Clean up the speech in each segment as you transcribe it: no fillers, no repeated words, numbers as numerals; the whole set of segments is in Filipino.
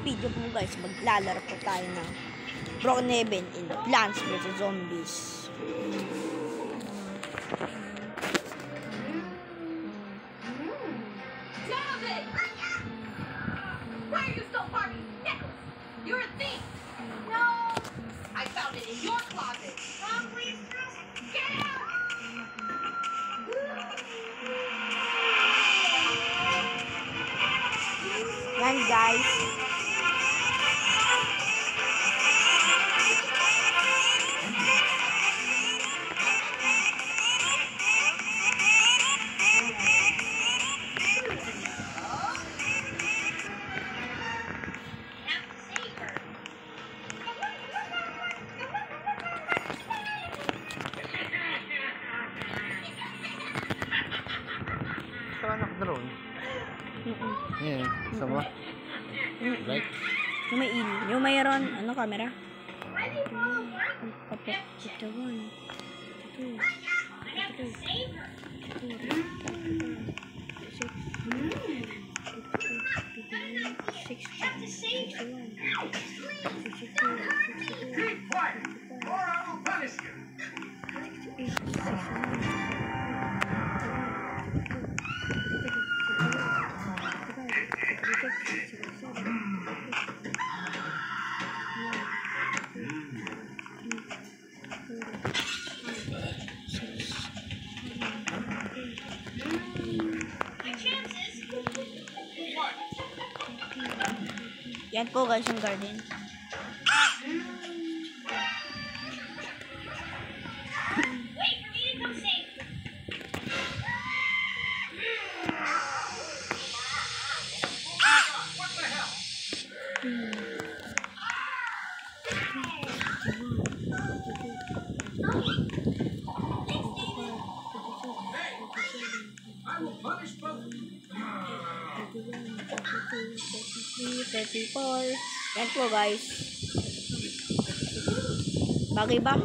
video po guys, maglalaro po tayo ng Broken Haven in Plants vs Zombies. Where are you still parking? Nicholas, you're a thief. No, I found it in your closet. Probably get out. Yan guys. Anak drone. Yeah, sama. Right? Yung may yung mayroon, ano, camera? Ito one. Yan po guys yung garden. Yan po guys. Bagay ba?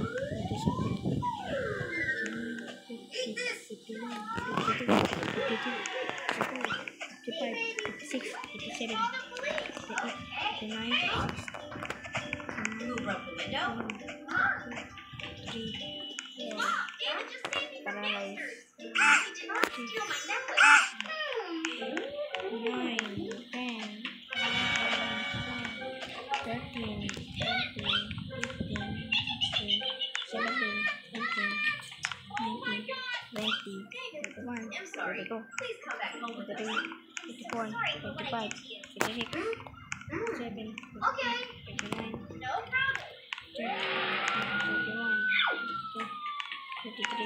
Please come back home with us. 54, 55, 56, 57, Okay. 59, No problem. 31, 53,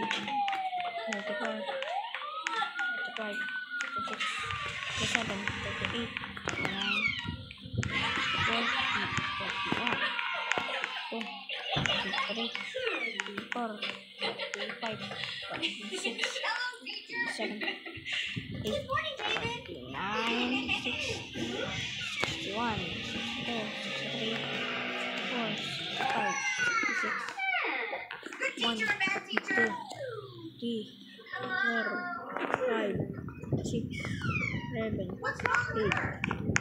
54, 55, 56, 57, 38, 39, 40, 41, 42, 43, 44, 45, 46, 7, 8, Good morning, David. 9, 60, 61, 62, 63, 64, 65, 66, Good 1, teacher, bad 2, teacher. 3, 4, 5, 6, 7, What's wrong? 8,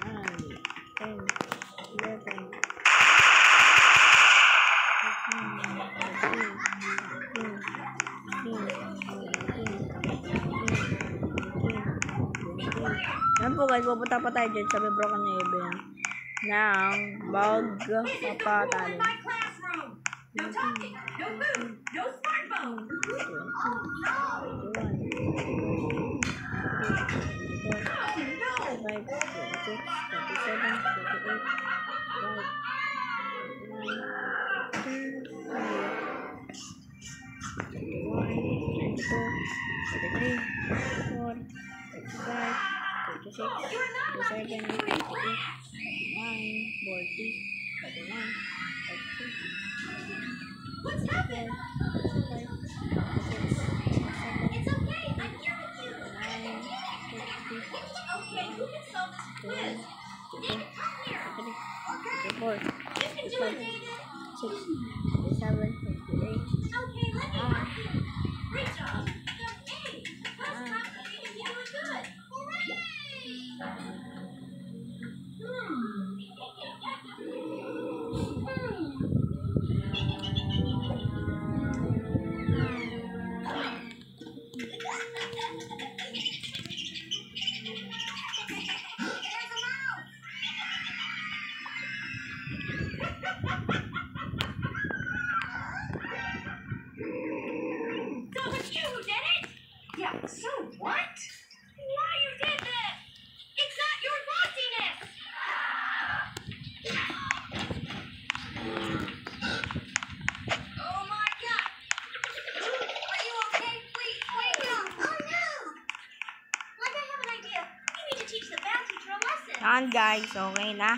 9, 10, 11, 12, 13, 14, 15, 16, 17, 18, 19, 20. Yan po guys, pupunta pa tayo dyan sa may Broken Haven ng magpapatalo. My classroom. No talking. No food. No smartphone. What's happened? It's okay. I'm here with you. Okay, who can solve this quiz? David, come here. Okay. You can do it, David. 6, 7, 8. Okay, let me help you. Great job. Hey, how's class David? You doing good. Hooray! Yan guys, okay na.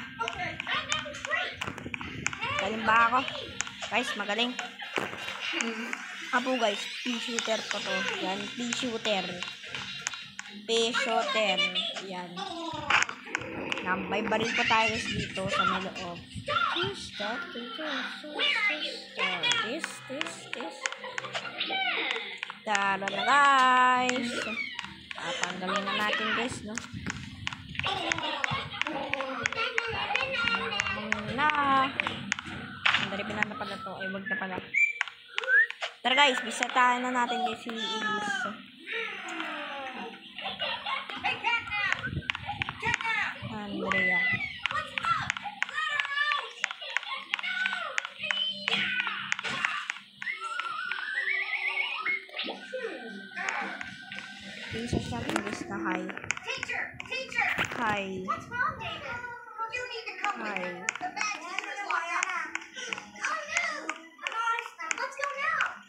Galing ba ako? Guys, magaling. Apo guys, pea-shooter ko to. Yan, pea-shooter. Pea-shooter. Yan. May baril pa tayo guys dito sa may loob. This. Tara na guys. Tanggalin na natin guys, no? Dari pinana pala to. Ay, wag na pala. Tara guys, bisatahan na natin guys si Elise. Andrea. Princess natin guys na hi. Teacher! Hi. What's wrong, David? You need to come with Hi. me. The bad teacher's locked up. Oh no! Let's go now.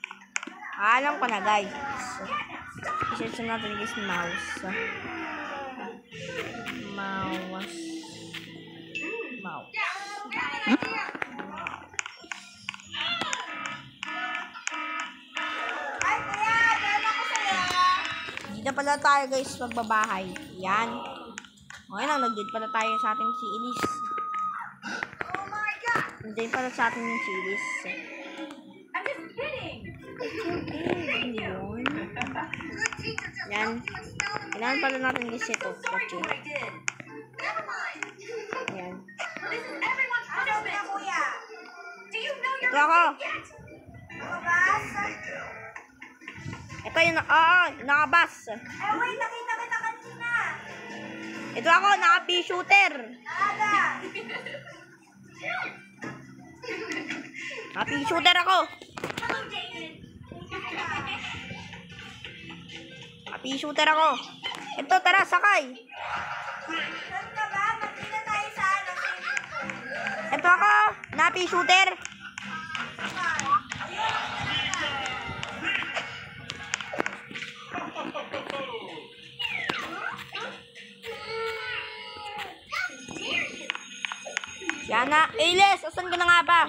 Alam ko na guys. I-search natin guys mouse. Mouse. Ay, kuya! Meron ako sa'yo! Dito pala tayo guys magbabahay. Yan. Okay lang, nag-date pala tayo sa ating si Elise. Oh my God! Nag-date pala sa ating si Elise. I'm just kidding! Yun. Good teacher just Yan. helped you expel the Kailangan pala natin guys ito. sorry for what I did. Never mind. Yan. This is everyone's punishment. Kuya. Do you know your Ito ako. yet? Ito yung nakabas. Eh, wait, nakita kita kanina. Ito ako, naka-pea-shooter. Aga. Naka-pea-shooter ako. Hello, David. Naka-pea-shooter ako. Ito, tara, sakay. Saan ka ba? Magkita tayo sa ano? Ito ako, naka-pea-shooter. Yan na. Elias, asan ka na nga ba?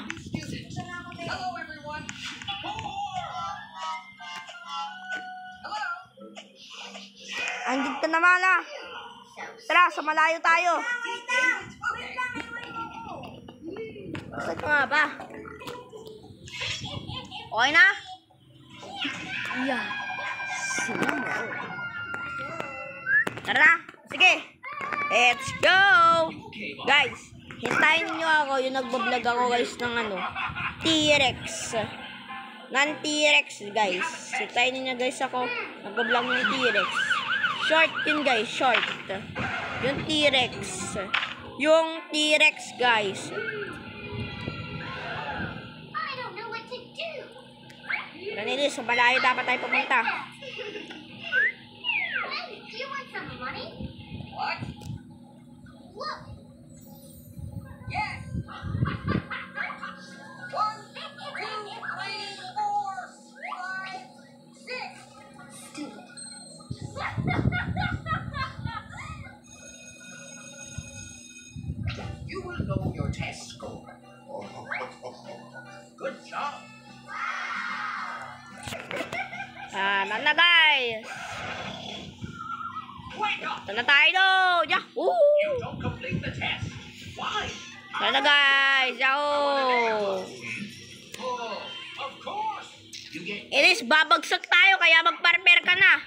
Hello, everyone. Hello. Andito ka naman ah. Tara, sa malayo tayo. Wait lang. Asan ka nga ba? Okay na? Yan. Sila mo. Tara na. Sige. Let's go. Guys, hintayin niyo ako yung nagbablog ako guys ng T-Rex. Non-T-Rex guys. Hintayin niyo guys ako nagbablog ng T-Rex. Short yun guys, short. Yung T-Rex. Yung T-Rex guys. I don't know what to do. Ganili, sa malayo dapat tayo pumunta. Hey, do you want some money? What? Look. Yes. 1, 2, 3, 4, 5, 6. You will know your test score. Good job. Na guys. Wake up! Ito na tayo. Yahoo! You don't complete the test. Why? Ito na guys. Yahoo! Oh, of course. You get Ilis, babagsak tayo kaya mag-prepare ka na.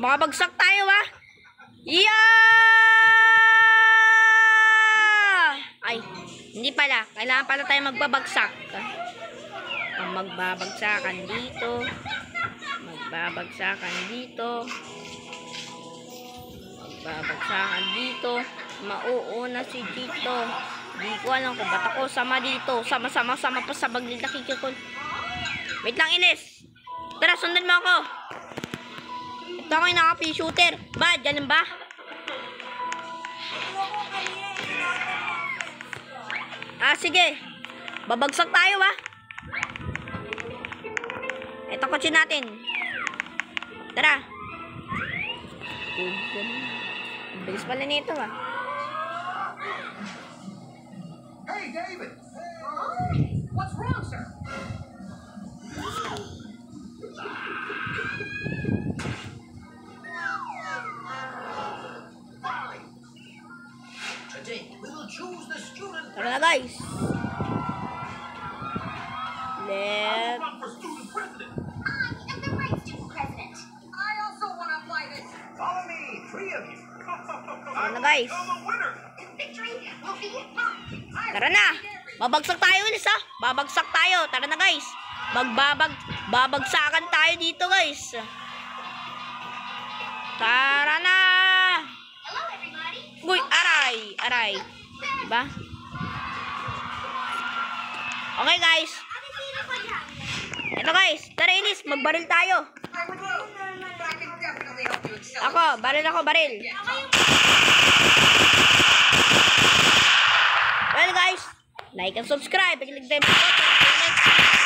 Babagsak tayo ha. Yeah! Ay, hindi pala. Kailangan pala tayo magbabagsak. Ang magbabagsakan dito. Magbabagsakan dito. Magbabagsakan dito. Mauuna si Tito. Hindi ko alam kung ba't ako sama dito. Sama-sama pa sa baglit na kikikol. Wait lang, Ilis. Tara, sundan mo ako. Ito ako yung naka-pea-shooter. Ba, dyan ba? Sige. Babagsak tayo, ha? Ito kotse natin. Tara. Ang bilis pala nito, ha? choose the student Tara na guys. Left. run for student president. I am the right student president. I also want to apply this. Follow me, 3 of you. Tara na guys. I'm a winner. Victory will be mine. Tara na. Babagsak tayo guys ha. Babagsak tayo. Tara na guys. Babagsakan tayo dito guys. Tara na. Hello, everybody. Uy, aray. Aray. Diba? Okay guys. Ito guys. Tara Inis. Magbaril tayo. I would love, but I can definitely help you excel. Ako. Baril. Well guys. Like and subscribe. Pag-click tayo. Next